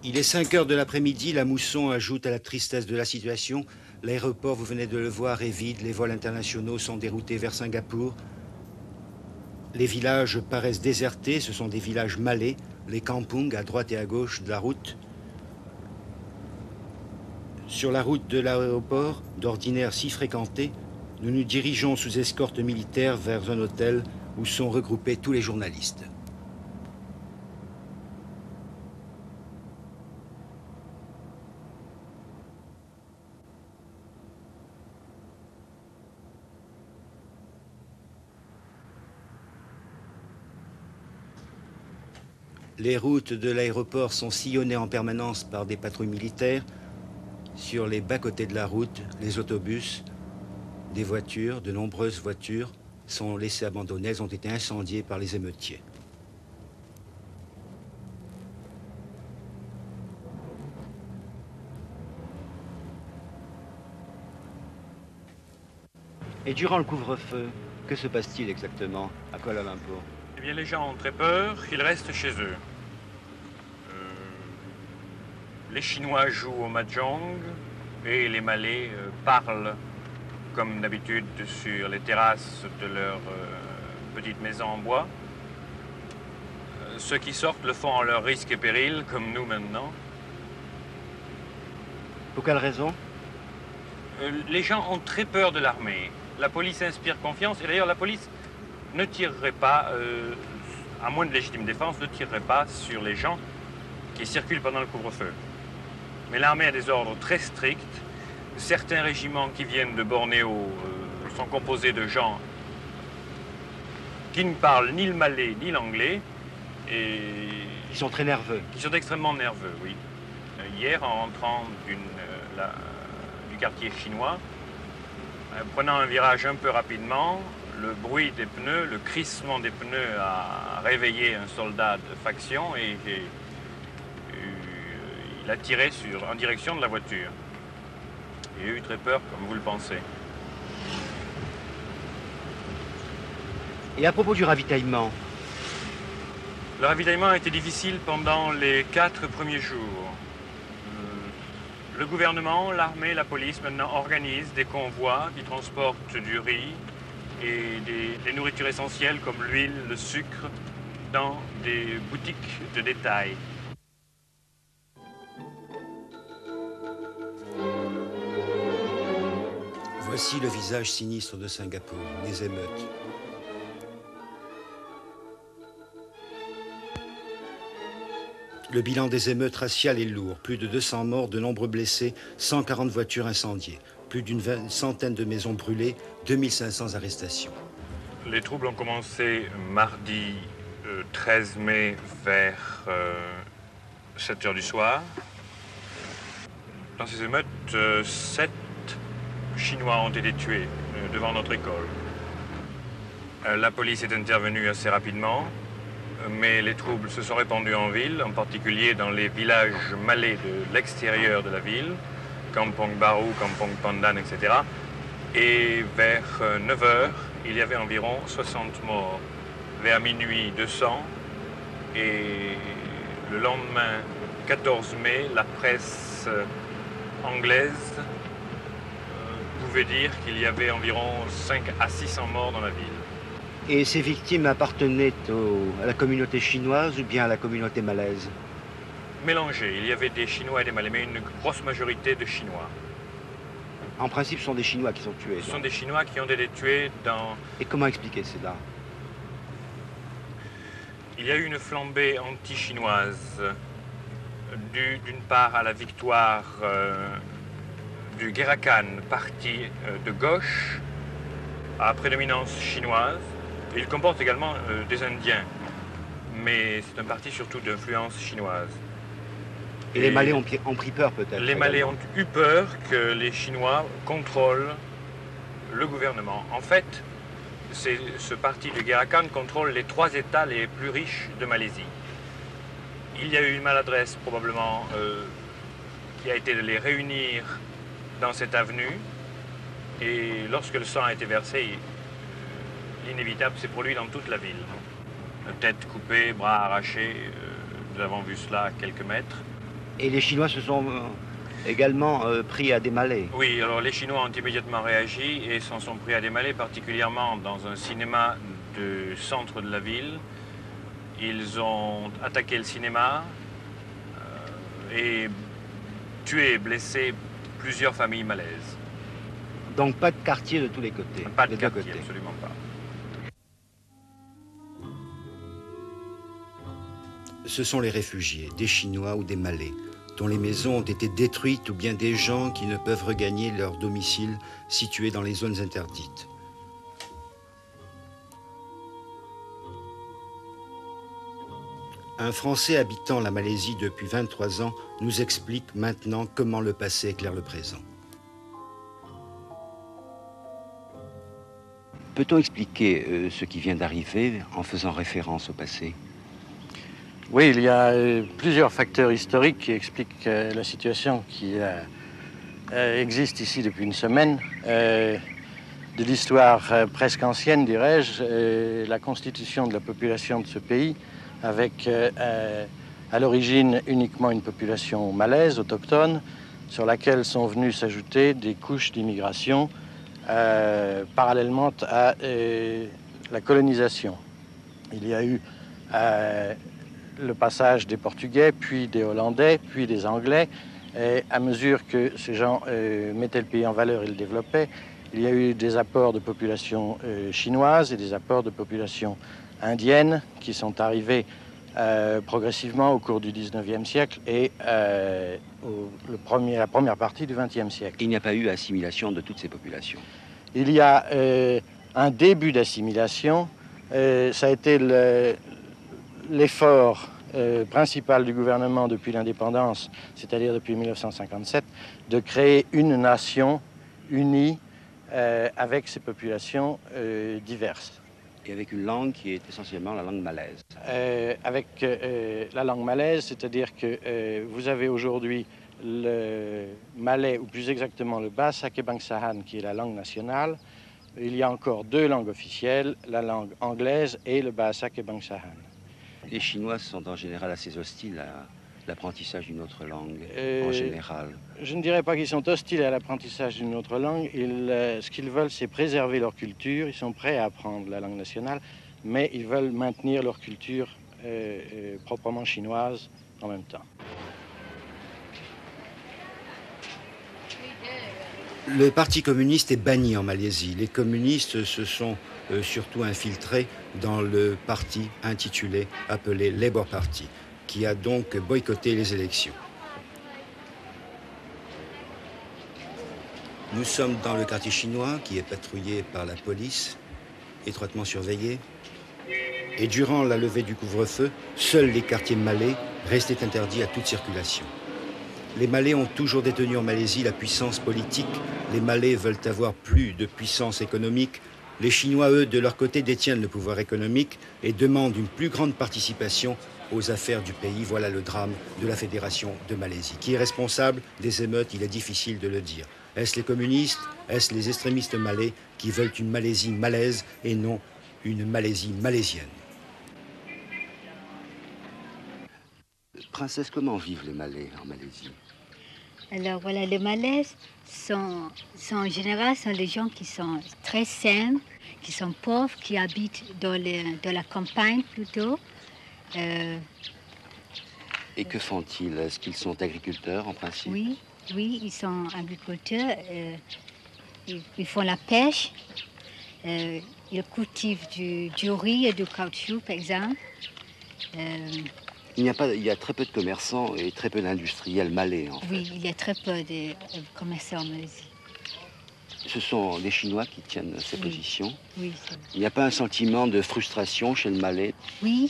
Il est 5 heures de l'après-midi, la mousson ajoute à la tristesse de la situation. L'aéroport, vous venez de le voir, est vide, les vols internationaux sont déroutés vers Singapour. Les villages paraissent désertés, ce sont des villages malais, les kampungs à droite et à gauche de la route. Sur la route de l'aéroport, d'ordinaire si fréquentée, nous nous dirigeons sous escorte militaire vers un hôtel où sont regroupés tous les journalistes. Les routes de l'aéroport sont sillonnées en permanence par des patrouilles militaires. Sur les bas-côtés de la route, les autobus, des voitures, de nombreuses voitures, sont laissées abandonnées. Elles ont été incendiées par les émeutiers. Et durant le couvre-feu, que se passe-t-il exactement à Kuala Lumpur? Eh bien, les gens ont très peur, ils restent chez eux. Les Chinois jouent au mahjong et les Malais parlent, comme d'habitude, sur les terrasses de leur petite maison en bois. Ceux qui sortent le font en leur risque et péril, comme nous maintenant. Pour quelle raison? Les gens ont très peur de l'armée. La police inspire confiance, et d'ailleurs la police ne tirerait pas, à moins de légitime défense, ne tirerait pas sur les gens qui circulent pendant le couvre-feu. Mais l'armée a des ordres très stricts. Certains régiments qui viennent de Bornéo sont composés de gens qui ne parlent ni le malais ni l'anglais. Et Ils sont très nerveux. qui sont extrêmement nerveux, oui. Hier, en rentrant du quartier chinois, prenant un virage un peu rapidement, le bruit des pneus, le crissement des pneus a réveillé un soldat de faction et il a tiré en direction de la voiture. Il a eu très peur, comme vous le pensez. Et à propos du ravitaillement? Le ravitaillement a été difficile pendant les 4 premiers jours. Le gouvernement, l'armée, la police maintenant organisent des convois qui transportent du riz et des nourritures essentielles comme l'huile, le sucre dans des boutiques de détail. Voici le visage sinistre de Singapour, les émeutes. Le bilan des émeutes raciales est lourd. Plus de 200 morts, de nombreux blessés, 140 voitures incendiées, plus d'une centaine de maisons brûlées, 2500 arrestations. Les troubles ont commencé mardi 13 mai vers 7 heures du soir. Dans ces émeutes, 7 Chinois ont été tués devant notre école. La police est intervenue assez rapidement, mais les troubles se sont répandus en ville, en particulier dans les villages malais de l'extérieur de la ville, Kampong Baru, Kampong Pandan, etc. Et vers 9 heures, il y avait environ 60 morts. Vers minuit, 200. Et le lendemain, 14 mai, la presse anglaise pouvait dire qu'il y avait environ 5 à 600 morts dans la ville. Et ces victimes appartenaient à la communauté chinoise ou bien à la communauté malaise? Mélangés. Il y avait des Chinois et des Malais, mais une grosse majorité de Chinois. En principe, ce sont des Chinois qui sont tués. Ce sont des Chinois qui ont été tués dans... Et comment expliquer cela? Il y a eu une flambée anti-chinoise, due d'une part à la victoire du Gerakan, parti de gauche, à prédominance chinoise. Il comporte également des Indiens, mais c'est un parti surtout d'influence chinoise. Et les Malais ont pris peur peut-être? Les Malais ont eu peur que les Chinois contrôlent le gouvernement. En fait, ce parti du Gerakan contrôle les 3 États les plus riches de Malaisie. Il y a eu une maladresse probablement qui a été de les réunir dans cette avenue. Et lorsque le sang a été versé, l'inévitable s'est produit dans toute la ville. Tête coupée, bras arrachés, nous avons vu cela à quelques mètres. Et les Chinois se sont également pris à des Malais. Oui, alors les Chinois ont immédiatement réagi et s'en sont pris à des Malais, particulièrement dans un cinéma du centre de la ville. Ils ont attaqué le cinéma et tué et blessé plusieurs familles malaises. Donc pas de quartier de tous les côtés. Pas de des quartier, deux côtés. absolument pas. Ce sont les réfugiés, des Chinois ou des Malais, dont les maisons ont été détruites ou bien des gens qui ne peuvent regagner leur domicile situé dans les zones interdites. Un Français habitant la Malaisie depuis 23 ans nous explique maintenant comment le passé éclaire le présent. Peut-on expliquer ce qui vient d'arriver en faisant référence au passé? Oui, il y a plusieurs facteurs historiques qui expliquent la situation qui existe ici depuis une semaine. De l'histoire presque ancienne, dirais-je, la constitution de la population de ce pays, avec à l'origine uniquement une population malaise, autochtone, sur laquelle sont venues s'ajouter des couches d'immigration parallèlement à la colonisation. Il y a eu le passage des Portugais, puis des Hollandais, puis des Anglais. Et à mesure que ces gens mettaient le pays en valeur et le développaient, il y a eu des apports de population chinoise et des apports de population indienne qui sont arrivés progressivement au cours du 19e siècle et la première partie du 20e siècle. Il n'y a pas eu assimilation de toutes ces populations. Il y a un début d'assimilation. Ça a été l'effort principal du gouvernement depuis l'indépendance, c'est-à-dire depuis 1957, de créer une nation unie avec ces populations diverses. Et avec une langue qui est essentiellement la langue malaise. Avec la langue malaise, c'est-à-dire que vous avez aujourd'hui le malais, ou plus exactement le Bahasa Kebangsaan, qui est la langue nationale. Il y a encore deux langues officielles, la langue anglaise et le Bahasa Kebangsaan. Les Chinois sont en général assez hostiles à l'apprentissage d'une autre langue, en général. Je ne dirais pas qu'ils sont hostiles à l'apprentissage d'une autre langue. Ce qu'ils veulent, c'est préserver leur culture. Ils sont prêts à apprendre la langue nationale, mais ils veulent maintenir leur culture proprement chinoise en même temps. Le Parti communiste est banni en Malaisie. Les communistes se sont surtout infiltrés dans le parti appelé Labour Party, qui a donc boycotté les élections. Nous sommes dans le quartier chinois qui est patrouillé par la police, étroitement surveillé. Et durant la levée du couvre-feu, seuls les quartiers malais restaient interdits à toute circulation. Les Malais ont toujours détenu en Malaisie la puissance politique. Les Malais veulent avoir plus de puissance économique. Les Chinois, eux, de leur côté, détiennent le pouvoir économique et demandent une plus grande participation aux affaires du pays. Voilà le drame de la Fédération de Malaisie. Qui est responsable des émeutes? Il est difficile de le dire. Est-ce les communistes? Est-ce les extrémistes malais qui veulent une Malaisie malaise et non une Malaisie malaisienne? Princesse, comment vivent les Malais en Malaisie? Alors voilà, les Malais sont en général les gens qui sont très simples, qui sont pauvres, qui habitent dans la campagne plutôt. Et que font-ils? Est-ce qu'ils sont agriculteurs en principe? Oui, ils sont agriculteurs. Ils font la pêche. Ils cultivent du riz et du caoutchouc, par exemple. Il y a très peu de commerçants et très peu d'industriels malais, en fait. Oui, il y a très peu de commerçants en Malaisie. Ce sont les Chinois qui tiennent ces positions. Oui. Il n'y a pas un sentiment de frustration chez le Malais? Oui.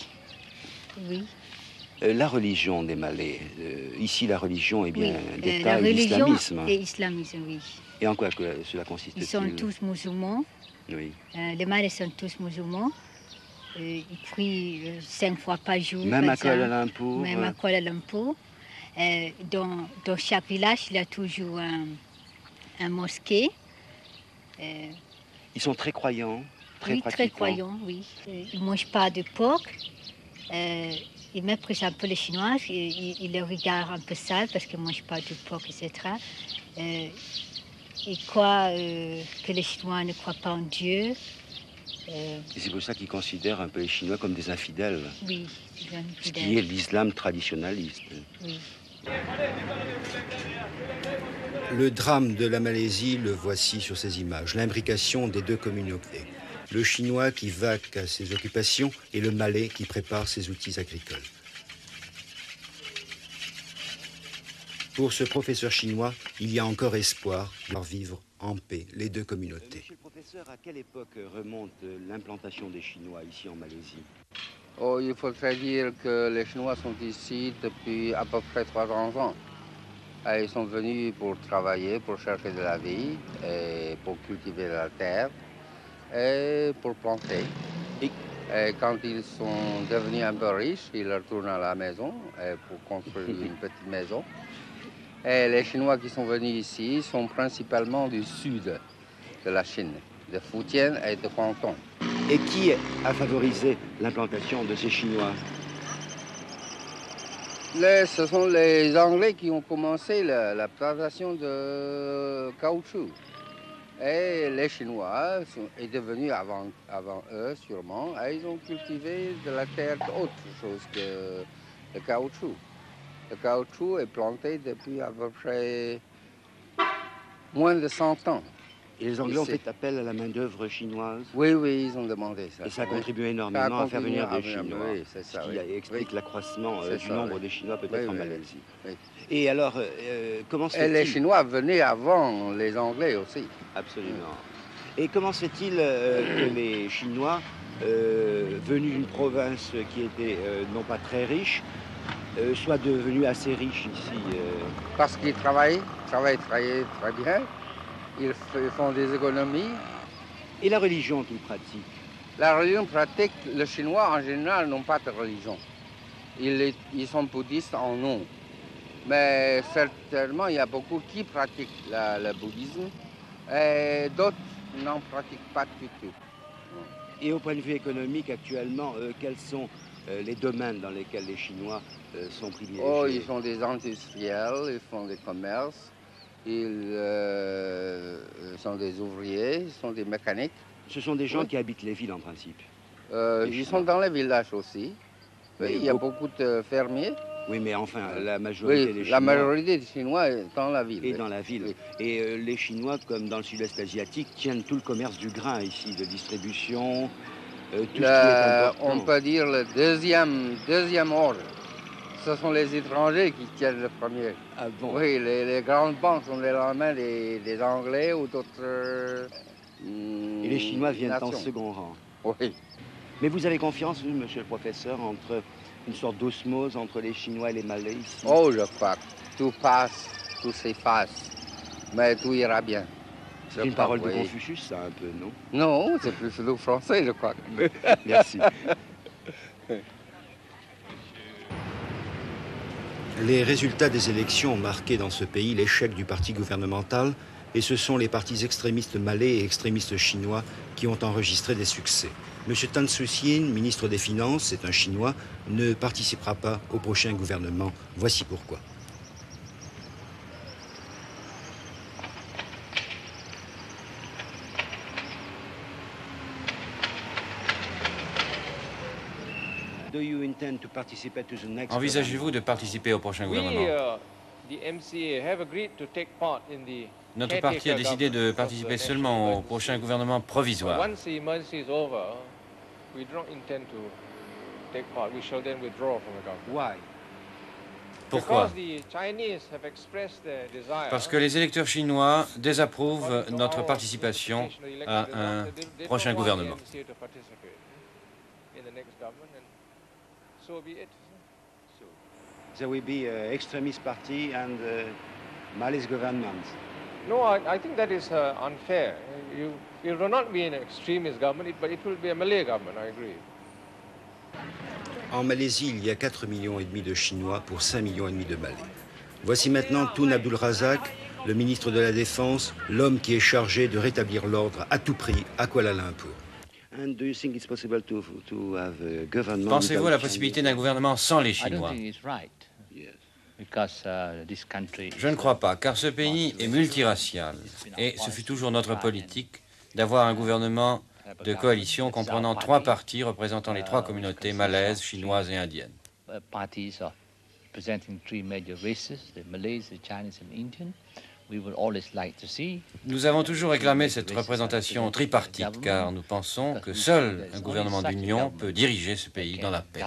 La religion des Malais, ici la religion est bien d'État et l'islamisme. Et l'islamisme, oui. Et en quoi cela consiste-t-il? Ils sont tous musulmans. Oui. Les Malais sont tous musulmans. Ils prient 5 fois par jour. Même à Kuala Lumpur? Même à Kuala Lumpur. Dans chaque village, il y a toujours un mosquée. Ils sont très croyants, très pratiquants. Très croyants, oui. Ils ne mangent pas de porc. il méprise un peu les Chinois, il les regarde un peu sale parce qu'ils ne mangent pas du porc, etc. Il croit que les Chinois ne croient pas en Dieu. Et c'est pour ça qu'ils considèrent un peu les Chinois comme des infidèles. Oui, des infidèles. Ce qui est l'islam traditionnaliste. Oui. Le drame de la Malaisie, le voici sur ces images. L'imbrication des deux communautés. Le Chinois qui vaque à ses occupations et le Malais qui prépare ses outils agricoles. Pour ce professeur chinois, il y a encore espoir de voir vivre en paix les deux communautés. Monsieur le professeur, à quelle époque remonte l'implantation des Chinois ici en Malaisie? Oh, il faudrait dire que les Chinois sont ici depuis à peu près 300 ans. Et ils sont venus pour travailler, pour chercher de la vie, et pour cultiver la terre et pour planter. Et quand ils sont devenus un peu riches, ils retournent à la maison pour construire une petite maison. Et les Chinois qui sont venus ici sont principalement du sud de la Chine, de Fujian et de Guangdong. Et qui a favorisé l'implantation de ces Chinois? Ce sont les Anglais qui ont commencé la plantation de caoutchouc. Et les Chinois sont devenus avant eux, sûrement, et ils ont cultivé de la terre autre chose que le caoutchouc. Le caoutchouc est planté depuis à peu près moins de 100 ans. Et les Anglais ont fait appel à la main-d'œuvre chinoise? Oui, oui, ils ont demandé ça. Et ça a contribué énormément à faire venir des Chinois. Oui, c'est ça. Ce qui explique l'accroissement du nombre des Chinois peut-être en Malaisie. Oui. Et alors, comment se fait-il? Et les Chinois venaient avant les Anglais aussi. Absolument. Et comment se fait-il que les Chinois, venus d'une province qui était non pas très riche, soient devenus assez riches ici? Parce qu'ils travaillent très bien. Ils font des économies. Et la religion qu'ils pratiquent? La religion pratique, les Chinois en général n'ont pas de religion. Ils sont bouddhistes en nom. Mais certainement, il y a beaucoup qui pratiquent le bouddhisme et d'autres n'en pratiquent pas du tout. Et au point de vue économique, actuellement, quels sont les domaines dans lesquels les Chinois sont privilégiés? Oh, ils sont des industriels, ils font des commerces. Ils sont des ouvriers, ils sont des mécaniques. Ce sont des gens qui habitent les villes en principe? Ils sont dans les villages aussi. Oui, il y a beaucoup de fermiers. Oui, mais enfin, la majorité des Chinois... La majorité des Chinois est dans la ville. Et dans la ville. Oui. Et les Chinois, comme dans le sud-est asiatique, tiennent tout le commerce du grain ici, de distribution, tout ce qui est important. On peut dire le deuxième ordre. Ce sont les étrangers qui tiennent le premier. Ah bon? Oui, les grandes banques sont les mains des Anglais ou d'autres et les Chinois viennent nations. En second rang. Oui. Mais vous avez confiance, vous, monsieur le professeur, entre une sorte d'osmose entre les Chinois et les Malais ici? Oh, je crois que tout passe, tout s'efface, mais tout ira bien. C'est une parole de Confucius, ça, un peu, non? Non, c'est plus le français, je crois. Merci. Les résultats des élections ont marqué dans ce pays l'échec du parti gouvernemental et ce sont les partis extrémistes malais et extrémistes chinois qui ont enregistré des succès. M. Tan Suu-Kyi, ministre des Finances, c'est un Chinois, ne participera pas au prochain gouvernement. Voici pourquoi. Envisagez-vous de participer au prochain gouvernement? Notre parti a décidé de participer seulement au prochain gouvernement provisoire. Pourquoi? Parce que les électeurs chinois désapprouvent notre participation à un prochain gouvernement. There will be an extremist party and Malay's government. No, I think that is unfair. It will not be an extremist government, but it will be a Malay government, I agree. En Malaisie, il y a 4,5 millions de Chinois pour 5,5 millions de Malais. Voici maintenant Tun Abdul Razak, le ministre de la Défense, l'homme qui est chargé de rétablir l'ordre à tout prix à Kuala Lumpur. Pensez-vous à la possibilité d'un gouvernement sans les Chinois? Je ne crois pas, car ce pays est multiracial et ce fut toujours notre politique d'avoir un gouvernement de coalition comprenant 3 partis représentant les 3 communautés malaises, chinoises et indiennes. Nous avons toujours réclamé cette représentation tripartite car nous pensons que seul un gouvernement d'union peut diriger ce pays dans la paix.